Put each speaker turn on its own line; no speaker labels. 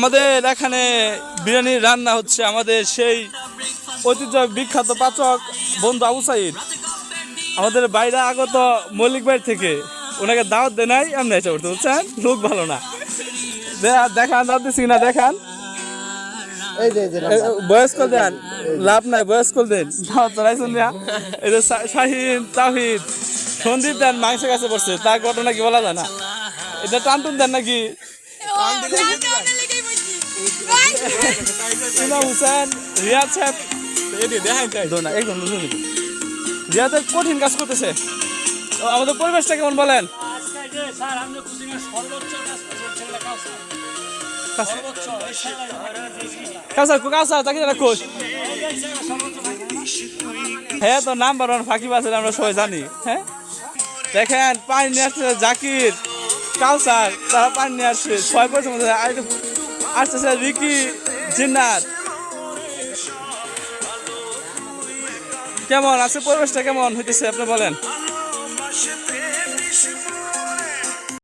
আমাদের এখানে বিরিয়ানি রান্না হচ্ছে আমাদের সেই ঐতিহ্য বিখ্যাত পাচক বন্ধু আবু সাইদ। আমাদের বাইরে আগত মল্লিক বাড়ি থেকে ওনাকে দাওয়াত দেয় নাই, এমনি এসে উঠতে বুঝছেন, লোক ভালো না। দেখান দাওয়াত দিচ্ছি না, দেখান বয়স্ক দেন, লাভ নাই, বয়স্ক দেন দাওয়াত চড়াইছেন না। এই যে শাহিন তাহিদ সন্দীপ দেন মাংসের কাছে পড়ছে, তার ঘটনা কি বলা যায় না। এটা টানটুন দেন নাকি ইমাম হুসেন রিয়াদ সাহেব একদম রিয়াদ কঠিন কাজ করতেছে। আমাদের পরিবেশটা কেমন বলেন? হ্যাঁ তো নাম্বার ওয়ান ফাঁকিবাজ আছে, আমরা সবাই জানি। হ্যাঁ দেখেন পানি নিয়ে আসছে জাকির কাউসার, তারা পানি নিয়ে আসছে 6% আসতেছে রিকি জিন্নাত। কেমন আছে পরিবেশটা, কেমন হইতেছে আপনি বলেন?